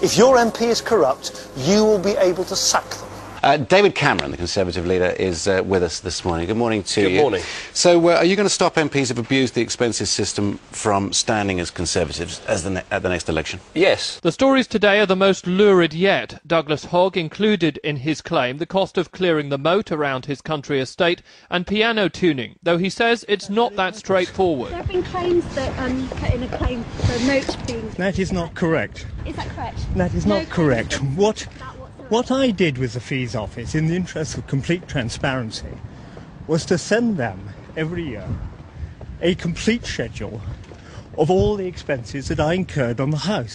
If your MP is corrupt, you will be able to sack them. David Cameron, the Conservative leader, is with us this morning. Good morning to you. Good morning. So, are you going to stop MPs who've abused the expenses system from standing as Conservatives at the next election? Yes. The stories today are the most lurid yet. Douglas Hogg included in his claim the cost of clearing the moat around his country estate and piano tuning, though he says it's not that straightforward. There have been claims that put in a claim for a moat being... That is not correct. Is that correct? That is not correct. What I did with the Fees Office, in the interest of complete transparency, was to send them every year a complete schedule of all the expenses that I incurred on the house.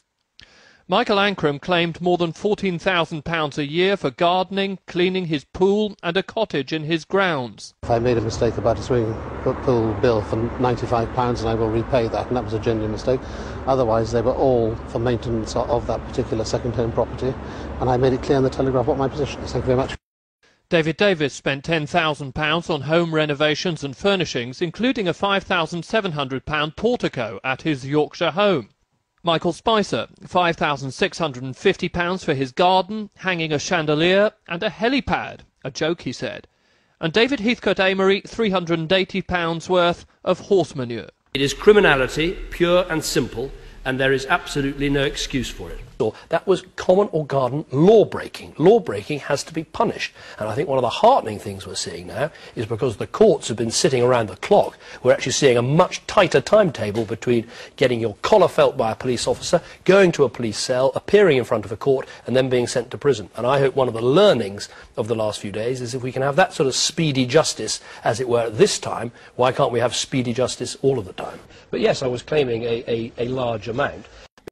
Michael Ancram claimed more than £14,000 a year for gardening, cleaning his pool and a cottage in his grounds. If I made a mistake about a swimming pool bill for £95 and I will repay that, and that was a genuine mistake. Otherwise they were all for maintenance of that particular second-home property, and I made it clear in the Telegraph what my position is. Thank you very much. David Davis spent £10,000 on home renovations and furnishings, including a £5,700 portico at his Yorkshire home. Michael Spicer, £5,650 for his garden, hanging a chandelier and a helipad, a joke he said. And David Heathcote Amory, £380 worth of horse manure. It is criminality, pure and simple, and there is absolutely no excuse for it. That was common or garden law breaking. Law breaking has to be punished. And I think one of the heartening things we're seeing now is because the courts have been sitting around the clock, we're actually seeing a much tighter timetable between getting your collar felt by a police officer, going to a police cell, appearing in front of a court, and then being sent to prison. And I hope one of the learnings of the last few days is if we can have that sort of speedy justice, as it were, at this time, why can't we have speedy justice all of the time? But yes, I was claiming a large amount.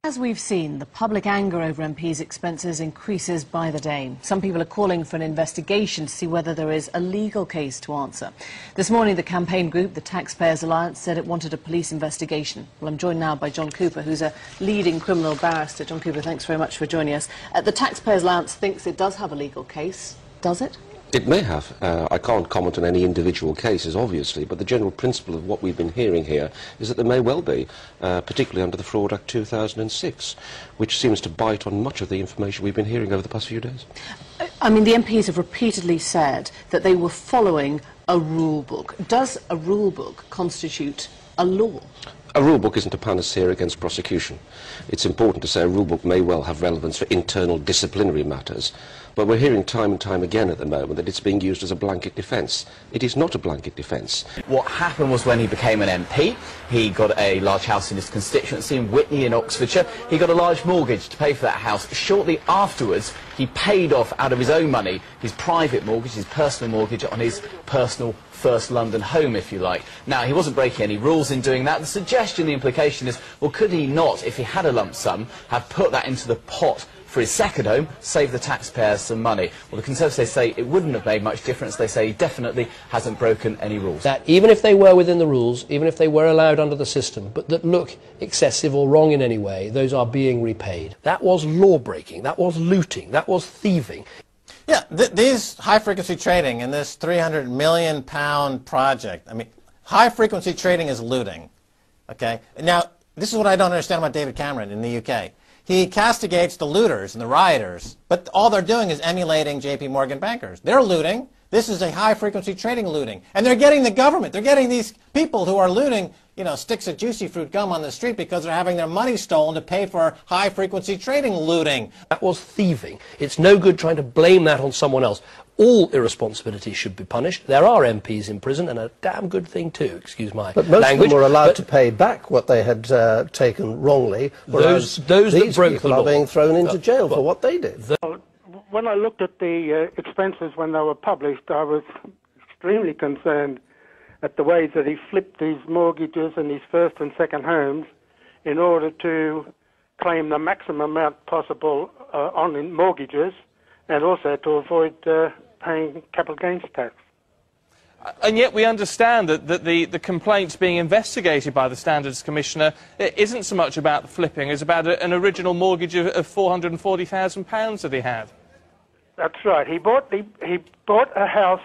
As we've seen, the public anger over MPs' expenses increases by the day. Some people are calling for an investigation to see whether there is a legal case to answer. This morning, the campaign group, the Taxpayers Alliance, said it wanted a police investigation. Well, I'm joined now by John Cooper, who's a leading criminal barrister. John Cooper, thanks very much for joining us. The Taxpayers Alliance thinks it does have a legal case. Does it? It may have. I can't comment on any individual cases, obviously, but the general principle of what we've been hearing here is that there may well be, particularly under the Fraud Act 2006, which seems to bite on much of the information we've been hearing over the past few days. I mean, the MPs have repeatedly said that they were following a rule book. Does a rule book constitute a law? A rule book isn't a panacea against prosecution. It's important to say a rule book may well have relevance for internal disciplinary matters, but we're hearing time and time again at the moment that it's being used as a blanket defence. It is not a blanket defence. What happened was when he became an MP, he got a large house in his constituency in Witney in Oxfordshire. He got a large mortgage to pay for that house. Shortly afterwards, he paid off out of his own money his private mortgage, his personal mortgage on his personal first London home, if you like. Now, he wasn't breaking any rules in doing that. The suggestion, the implication is, well, could he not, if he had a lump sum, have put that into the pot for his second home, save the taxpayers some money? Well, the Conservatives, they say it wouldn't have made much difference. They say he definitely hasn't broken any rules. That even if they were within the rules, even if they were allowed under the system, but that look excessive or wrong in any way, those are being repaid. That was law breaking, that was looting, that was thieving. Yeah, these high-frequency trading and this £300 million project, I mean, high-frequency trading is looting, okay? Now, this is what I don't understand about David Cameron in the UK. He castigates the looters and the rioters, but all they're doing is emulating J.P. Morgan bankers. They're looting. This is a high-frequency trading looting. And they're getting the government. They're getting these people who are looting, you know, sticks of juicy fruit gum on the street because they're having their money stolen to pay for high-frequency trading looting. That was thieving. It's no good trying to blame that on someone else. All irresponsibility should be punished. There are MPs in prison, and a damn good thing too, excuse my language. But most of them were allowed to pay back what they had taken wrongly, whereas those these that broke people the law are being thrown into jail for what they did. When I looked at the expenses when they were published, I was extremely concerned at the way that he flipped these mortgages and his first and second homes in order to claim the maximum amount possible on mortgages and also to avoid paying capital gains tax. And yet we understand that the complaints being investigated by the Standards Commissioner isn't so much about the flipping as about an original mortgage of £440,000 that he had. That's right. He bought a house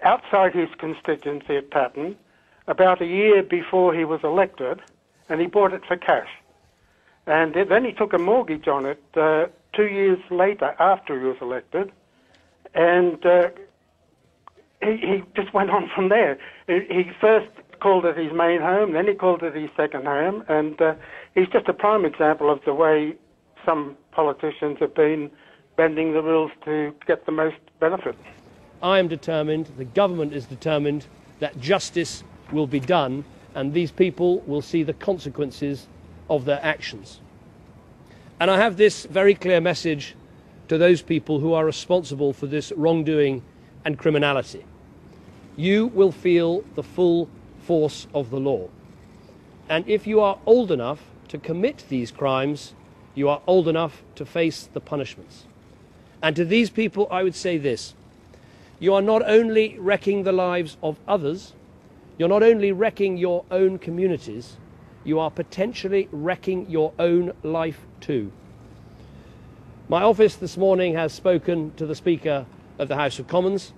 outside his constituency at Patton about a year before he was elected, and he bought it for cash. And then he took a mortgage on it 2 years later, after he was elected, and he just went on from there. He first called it his main home, then he called it his second home, and he's just a prime example of the way some politicians have been bending the rules to get the most benefit. I am determined, the government is determined, that justice will be done and these people will see the consequences of their actions. And I have this very clear message to those people who are responsible for this wrongdoing and criminality. You will feel the full force of the law. And if you are old enough to commit these crimes, you are old enough to face the punishments. And to these people, I would say this: you are not only wrecking the lives of others, you're not only wrecking your own communities, you are potentially wrecking your own life too. My office this morning has spoken to the Speaker of the House of Commons,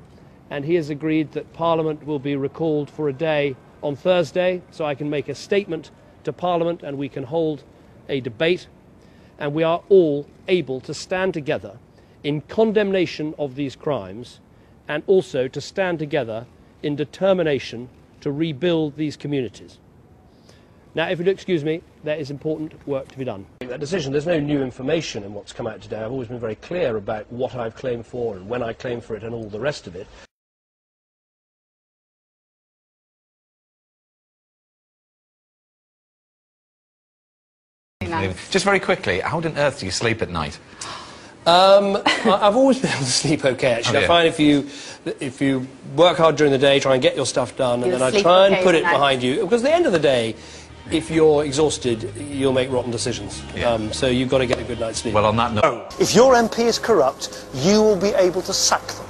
and he has agreed that Parliament will be recalled for a day on Thursday, so I can make a statement to Parliament and we can hold a debate, and we are all able to stand together in condemnation of these crimes and also to stand together in determination to rebuild these communities. Now, if you'll excuse me, there is important work to be done. That decision, there's no new information in what's come out today. I've always been very clear about what I've claimed for and when I claimed for it and all the rest of it. Just very quickly, how on earth do you sleep at night? I've always been able to sleep okay, actually. I find if you work hard during the day, try and get your stuff done, and then I try and put it behind you. Because at the end of the day, if you're exhausted, you'll make rotten decisions. So you've got to get a good night's sleep. Well, on that note... If your MP is corrupt, you will be able to sack them.